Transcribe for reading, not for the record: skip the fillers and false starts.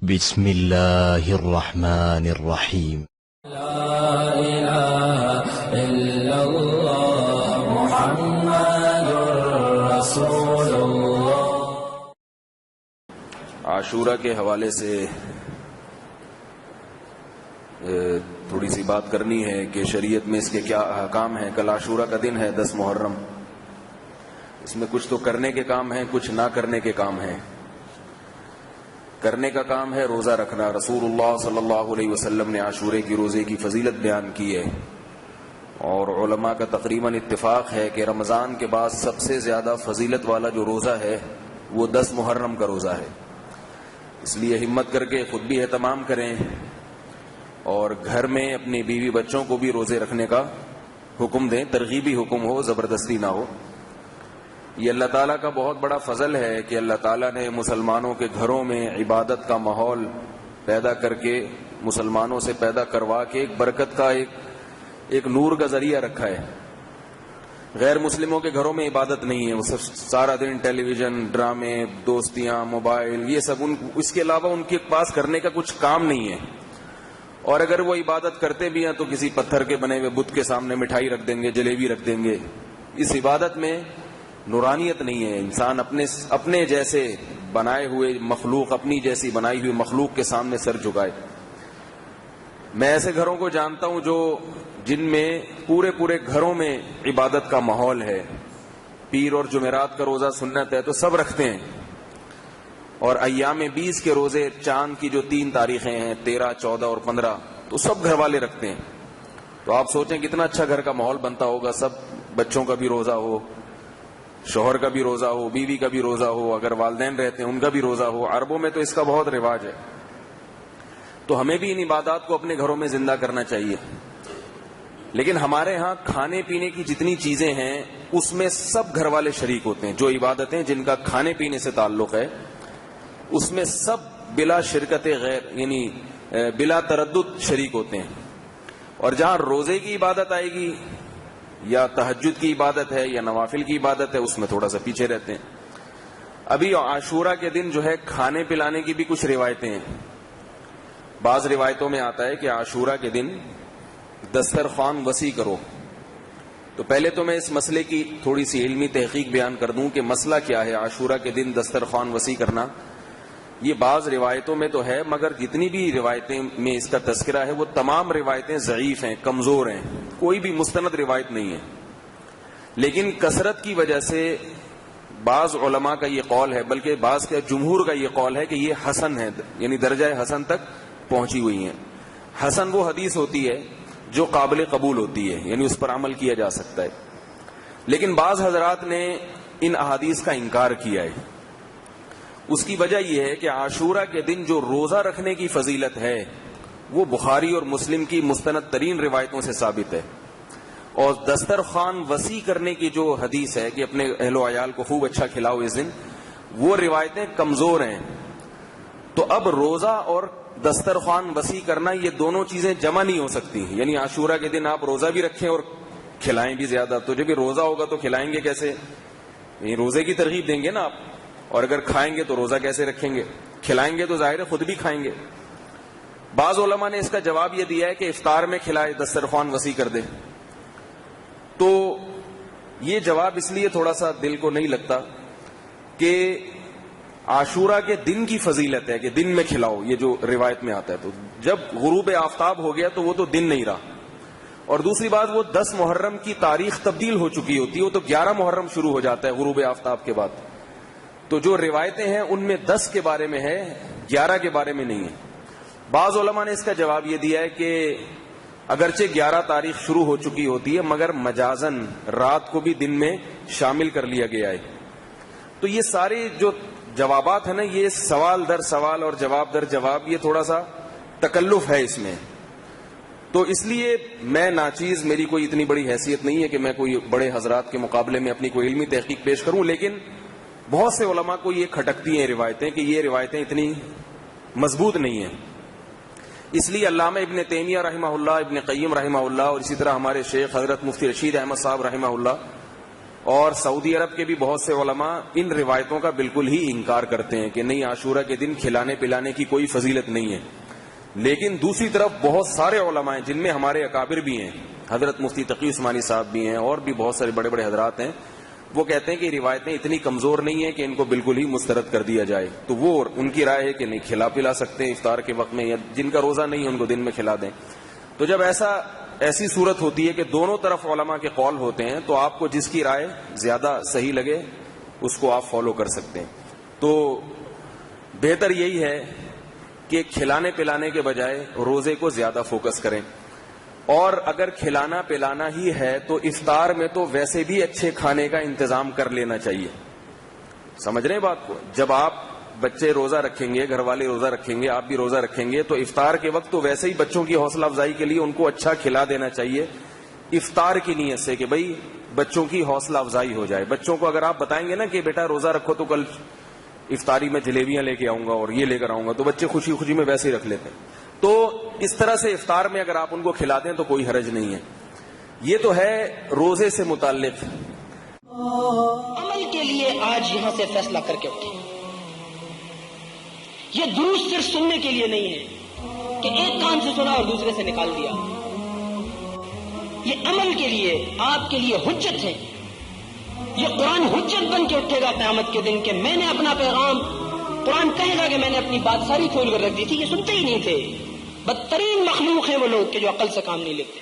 بسم اللہ الرحمن الرحیم. لا الہ الا اللہ محمد رسول اللہ. عاشورہ کے حوالے سے تھوڑی سی بات کرنی ہے کہ شریعت میں اس کے کیا احکام ہیں. کل عاشورہ کا دن ہے 10 محرم. اس میں کچھ تو کرنے کے کام ہیں، کچھ نہ کرنے کے کام ہیں. کرنے کا کام ہے روزہ رکھنا. رسول اللہ صلی اللہ علیہ وسلم نے عاشورے کی روزے کی فضیلت بیان کی ہے، اور علماء کا تقریباً اتفاق ہے کہ رمضان کے بعد سب سے زیادہ فضیلت والا جو روزہ ہے وہ 10 محرم کا روزہ ہے. اس لیے ہمت کر کے خود بھی اہتمام کریں اور گھر میں اپنی بیوی بچوں کو بھی روزے رکھنے کا حکم دیں. ترغیبی حکم ہو، زبردستی نہ ہو. یہ اللہ تعالیٰ کا بہت بڑا فضل ہے کہ اللہ تعالیٰ نے مسلمانوں کے گھروں میں عبادت کا ماحول پیدا کر کے، مسلمانوں سے پیدا کروا کے ایک برکت کا ایک نور کا ذریعہ رکھا ہے. غیر مسلموں کے گھروں میں عبادت نہیں ہے. وہ سب سارا دن ٹیلی ویژن، ڈرامے، دوستیاں، موبائل، یہ سب اس کے علاوہ ان کے پاس کرنے کا کچھ کام نہیں ہے. اور اگر وہ عبادت کرتے بھی ہیں تو کسی پتھر کے بنے ہوئے بت کے سامنے مٹھائی رکھ دیں گے، جلیبی رکھ دیں گے. اس عبادت میں نورانیت نہیں ہے. انسان اپنے جیسے بنائے ہوئے مخلوق، اپنی جیسی بنائی ہوئی مخلوق کے سامنے سر جھکائے. میں ایسے گھروں کو جانتا ہوں جن میں پورے گھروں میں عبادت کا ماحول ہے. پیر اور جمعرات کا روزہ سنت ہے تو سب رکھتے ہیں، اور ایام 20 کے روزے، چاند کی جو 3 تاریخیں ہیں 13، 14 اور 15، تو سب گھر والے رکھتے ہیں. تو آپ سوچیں کتنا اچھا گھر کا ماحول بنتا ہوگا. سب بچوں کا بھی روزہ ہو، شوہر کا بھی روزہ ہو، بیوی کا بھی روزہ ہو، اگر والدین رہتے ہیں ان کا بھی روزہ ہو. عربوں میں تو اس کا بہت رواج ہے. تو ہمیں بھی ان عبادات کو اپنے گھروں میں زندہ کرنا چاہیے. لیکن ہمارے ہاں کھانے پینے کی جتنی چیزیں ہیں اس میں سب گھر والے شریک ہوتے ہیں. جو عبادتیں جن کا کھانے پینے سے تعلق ہے اس میں سب بلا شرکت غیر، یعنی بلا تردد شریک ہوتے ہیں. اور جہاں روزے کی عبادت آئے گی، یا تہجد کی عبادت ہے یا نوافل کی عبادت ہے، اس میں تھوڑا سا پیچھے رہتے ہیں. ابھی عاشورہ کے دن جو ہے کھانے پلانے کی بھی کچھ روایتیں ہیں. بعض روایتوں میں آتا ہے کہ عاشورہ کے دن دسترخوان وسیع کرو. تو پہلے تو میں اس مسئلے کی تھوڑی سی علمی تحقیق بیان کر دوں کہ مسئلہ کیا ہے عاشورہ کے دن دسترخوان وسیع کرنا. یہ بعض روایتوں میں تو ہے، مگر جتنی بھی روایتیں میں اس کا تذکرہ ہے وہ تمام روایتیں ضعیف ہیں، کمزور ہیں. کوئی بھی مستند روایت نہیں ہے. لیکن کثرت کی وجہ سے بعض علماء کا یہ قول ہے، بلکہ بعض کے جمہور کا یہ قول ہے کہ یہ حسن ہے، یعنی درجہ حسن تک پہنچی ہوئی ہیں. حسن وہ حدیث ہوتی ہے جو قابل قبول ہوتی ہے، یعنی اس پر عمل کیا جا سکتا ہے. لیکن بعض حضرات نے ان احادیث کا انکار کیا ہے. اس کی وجہ یہ ہے کہ عاشورہ کے دن جو روزہ رکھنے کی فضیلت ہے وہ بخاری اور مسلم کی مستند ترین روایتوں سے ثابت ہے. اور دسترخوان وسیع کرنے کی جو حدیث ہے کہ اپنے اہل و عیال کو خوب اچھا کھلاؤ اس دن، وہ روایتیں کمزور ہیں. تو اب روزہ اور دسترخوان وسیع کرنا، یہ دونوں چیزیں جمع نہیں ہو سکتی. یعنی عاشورہ کے دن آپ روزہ بھی رکھیں اور کھلائیں بھی زیادہ. تو جب روزہ ہوگا تو کھلائیں گے کیسے؟ یعنی روزے کی ترغیب دیں گے نا آپ، اور اگر کھائیں گے تو روزہ کیسے رکھیں گے؟ کھلائیں گے تو ظاہر ہے خود بھی کھائیں گے. بعض علماء نے اس کا جواب یہ دیا ہے کہ افطار میں کھلائے، دسترخوان وسیع کر دے. تو یہ جواب اس لیے تھوڑا سا دل کو نہیں لگتا کہ عاشورہ کے دن کی فضیلت ہے کہ دن میں کھلاؤ، یہ جو روایت میں آتا ہے. تو جب غروب آفتاب ہو گیا تو وہ تو دن نہیں رہا. اور دوسری بات، وہ 10 محرم کی تاریخ تبدیل ہو چکی ہوتی ہے. وہ تو 11 محرم شروع ہو جاتا ہے غروب آفتاب کے بعد. تو جو روایتیں ہیں ان میں 10 کے بارے میں ہے، 11 کے بارے میں نہیں ہے. بعض علماء نے اس کا جواب یہ دیا ہے کہ اگرچہ 11 تاریخ شروع ہو چکی ہوتی ہے مگر مجازن رات کو بھی دن میں شامل کر لیا گیا ہے. تو یہ سارے جو جوابات ہیں نا، یہ سوال در سوال اور جواب در جواب، یہ تھوڑا سا تکلف ہے اس میں. تو اس لیے میں ناچیز، میری کوئی اتنی بڑی حیثیت نہیں ہے کہ میں کوئی بڑے حضرات کے مقابلے میں اپنی کوئی علمی تحقیق پیش کروں. لیکن بہت سے علماء کو یہ کھٹکتی ہیں روایتیں کہ یہ روایتیں اتنی مضبوط نہیں ہیں. اس لیے علامہ ابن تیمیہ رحمہ اللہ، ابن قیم رحمہ اللہ، اور اسی طرح ہمارے شیخ حضرت مفتی رشید احمد صاحب رحمہ اللہ اور سعودی عرب کے بھی بہت سے علماء ان روایتوں کا بالکل ہی انکار کرتے ہیں کہ نہیں، عاشورہ کے دن کھلانے پلانے کی کوئی فضیلت نہیں ہے. لیکن دوسری طرف بہت سارے علماء ہیں جن میں ہمارے اکابر بھی ہیں، حضرت مفتی تقی عثمانی صاحب بھی ہیں اور بھی بہت سارے بڑے بڑے حضرات ہیں، وہ کہتے ہیں کہ روایتیں اتنی کمزور نہیں ہیں کہ ان کو بالکل ہی مسترد کر دیا جائے. تو وہ ان کی رائے ہے کہ نہیں، کھلا پلا سکتے ہیں افطار کے وقت میں، یا جن کا روزہ نہیں ہے ان کو دن میں کھلا دیں. تو جب ایسی صورت ہوتی ہے کہ دونوں طرف علماء کے قول ہوتے ہیں تو آپ کو جس کی رائے زیادہ صحیح لگے اس کو آپ فالو کر سکتے ہیں. تو بہتر یہی ہے کہ کھلانے پلانے کے بجائے روزے کو زیادہ فوکس کریں. اور اگر کھلانا پلانا ہی ہے تو افطار میں تو ویسے بھی اچھے کھانے کا انتظام کر لینا چاہیے. سمجھ رہے ہیں بات کو؟ جب آپ بچے روزہ رکھیں گے، گھر والے روزہ رکھیں گے، آپ بھی روزہ رکھیں گے، تو افطار کے وقت تو ویسے ہی بچوں کی حوصلہ افزائی کے لیے ان کو اچھا کھلا دینا چاہیے، افطار کی نیت سے کہ بھئی بچوں کی حوصلہ افزائی ہو جائے. بچوں کو اگر آپ بتائیں گے نا کہ بیٹا روزہ رکھو تو کل افطاری میں جلیبیاں لے کے آؤں گا اور یہ لے کر آؤں گا، تو بچے خوشی خوشی میں ویسے ہی رکھ لیتے ہیں. تو اس طرح سے افطار میں اگر آپ ان کو کھلا دیں تو کوئی حرج نہیں ہے. یہ تو ہے روزے سے متعلق. عمل کے لیے آج یہاں سے فیصلہ کر کے اٹھے. یہ دروس صرف سننے کے لیے نہیں ہے کہ ایک کان سے سنا اور دوسرے سے نکال دیا. یہ عمل کے لیے، آپ کے لیے حجت ہے. یہ قرآن حجت بن کے اٹھے گا قیامت کے دن کہ میں نے اپنا پیغام، قرآن کہے گا کہ میں نے اپنی بات ساری کھول کر رکھ دی تھی، یہ سنتے ہی نہیں تھے. بدترین مخلوق ہیں وہ لوگ کہ جو عقل سے کام نہیں لیتے.